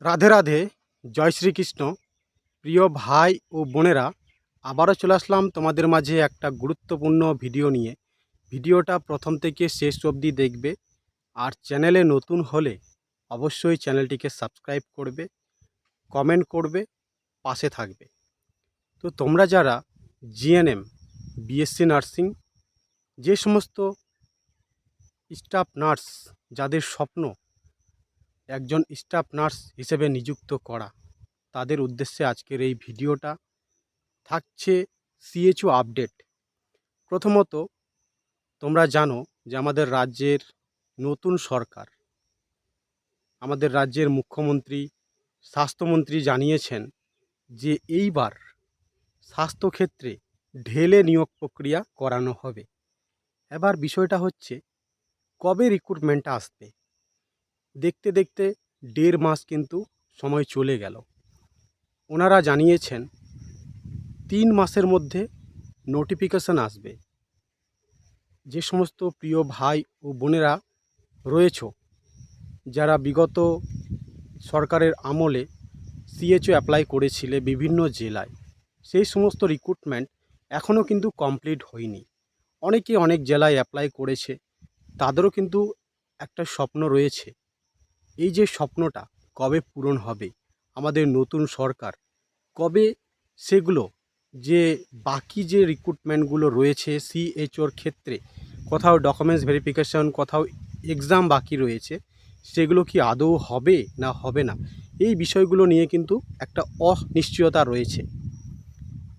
রাধে রাধে, জয় শ্রীকৃষ্ণ। প্রিয় ভাই ও বোনেরা, আবারও চলে আসলাম তোমাদের মাঝে একটা গুরুত্বপূর্ণ ভিডিও নিয়ে। ভিডিওটা প্রথম থেকে শেষ অবধি দেখবে, আর চ্যানেলে নতুন হলে অবশ্যই চ্যানেলটিকে সাবস্ক্রাইব করবে, কমেন্ট করবে, পাশে থাকবে। তো তোমরা যারা জিএনএম, বিএসসি নার্সিং, যে সমস্ত স্টাফ নার্স যাদের স্বপ্ন একজন স্টাফ নার্স হিসেবে নিযুক্ত করা, তাদের উদ্দেশ্যে আজকের এই ভিডিওটা থাকছে সিএচও আপডেট। প্রথমত, তোমরা জানো যে আমাদের রাজ্যের নতুন সরকার, আমাদের রাজ্যের মুখ্যমন্ত্রী, স্বাস্থ্যমন্ত্রী জানিয়েছেন যে এইবার স্বাস্থ্যক্ষেত্রে ঢেলে নিয়োগ প্রক্রিয়া করানো হবে। এবার বিষয়টা হচ্ছে কবে রিক্রুটমেন্টটা আসবে। দেখতে দেখতে 1.5 মাস কিন্তু সময় চলে গেল। ওনারা জানিয়েছেন 3 মাসের মধ্যে নোটিফিকেশন আসবে। যে সমস্ত প্রিয় ভাই ও বোনেরা রয়েছ, যারা বিগত সরকারের আমলে সিএচও অ্যাপ্লাই করেছিলে বিভিন্ন জেলায়, সেই সমস্ত রিক্রুটমেন্ট এখনও কিন্তু কমপ্লিট হয়নি। অনেকে অনেক জেলায় অ্যাপ্লাই করেছে, তাদেরও কিন্তু একটা স্বপ্ন রয়েছে। এই যে স্বপ্নটা কবে পূরণ হবে, আমাদের নতুন সরকার কবে সেগুলো, যে বাকি যে রিক্রুটমেন্টগুলো রয়েছে সিএচওর ক্ষেত্রে, কোথাও ডকুমেন্টস ভেরিফিকেশন, কোথাও এক্সাম বাকি রয়েছে, সেগুলো কি আদৌ হবে না হবে না, এই বিষয়গুলো নিয়ে কিন্তু একটা অনিশ্চয়তা রয়েছে।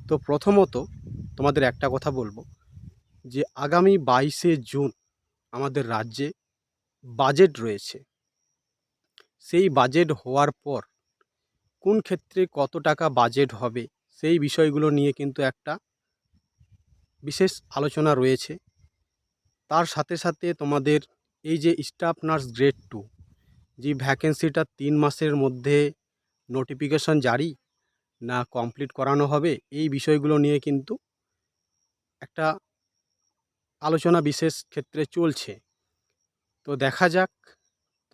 তো প্রথমত তোমাদের একটা কথা বলবো যে আগামী 22শে জুন আমাদের রাজ্যে বাজেট রয়েছে। সেই বাজেট হওয়ার পর কোন ক্ষেত্রে কত টাকা বাজেট হবে, সেই বিষয়গুলো নিয়ে কিন্তু একটা বিশেষ আলোচনা রয়েছে। তার সাথে সাথে তোমাদের এই যে স্টাফ নার্স গ্রেড 2, যে ভ্যাকেন্সিটা 3 মাসের মধ্যে নোটিফিকেশন জারি না কমপ্লিট করানো হবে, এই বিষয়গুলো নিয়ে কিন্তু একটা আলোচনা বিশেষ ক্ষেত্রে চলছে। তো দেখা যাক,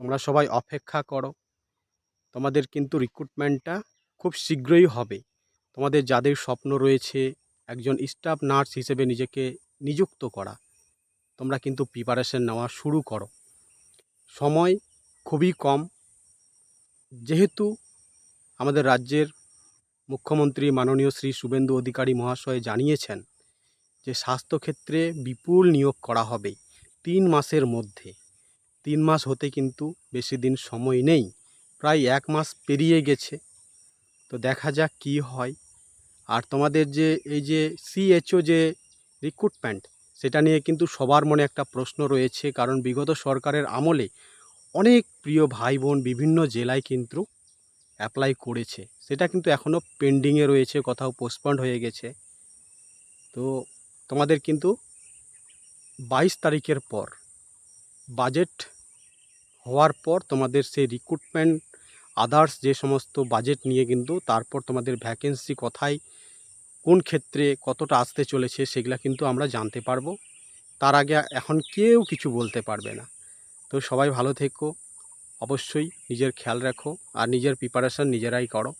তোমরা সবাই অপেক্ষা করো। তোমাদের কিন্তু রিক্রুটমেন্টটা খুব শীঘ্রই হবে। তোমাদের যাদের স্বপ্ন রয়েছে একজন স্টাফ নার্স হিসেবে নিজেকে নিযুক্ত করা, তোমরা কিন্তু প্রিপারেশন নেওয়া শুরু করো। সময় খুবই কম, যেহেতু আমাদের রাজ্যের মুখ্যমন্ত্রী মাননীয় শ্রী শুভেন্দু অধিকারী মহাশয় জানিয়েছেন যে স্বাস্থ্যক্ষেত্রে বিপুল নিয়োগ করা হবে 3 মাসের মধ্যে। 3 মাস হতে কিন্তু বেশি দিন সময় নেই, প্রায় 1 মাস পেরিয়ে গেছে। তো দেখা যাক কী হয়। আর তোমাদের যে এই যে সিএচও যে রিক্রুটমেন্ট, সেটা নিয়ে কিন্তু সবার মনে একটা প্রশ্ন রয়েছে, কারণ বিগত সরকারের আমলে অনেক প্রিয় ভাই বোন বিভিন্ন জেলায় কিন্তু অ্যাপ্লাই করেছে, সেটা কিন্তু এখনও পেন্ডিংয়ে রয়েছে, কোথাও পোস্টপন্ড হয়ে গেছে। তো তোমাদের কিন্তু 22 তারিখের পর বাজেট হওয়ার পর তোমাদের সেই রিক্রুটমেন্ট, আদার্স যে সমস্ত বাজেট নিয়ে কিন্তু তারপর তোমাদের ভ্যাকেন্সি কোথায়, কোন ক্ষেত্রে কতটা আসতে চলেছে, সেগুলো কিন্তু আমরা জানতে পারবো। তার আগে এখন কেউ কিছু বলতে পারবে না। তো সবাই ভালো থেকো, অবশ্যই নিজের খেয়াল রাখো, আর নিজের প্রিপারেশন নিজেরাই করো।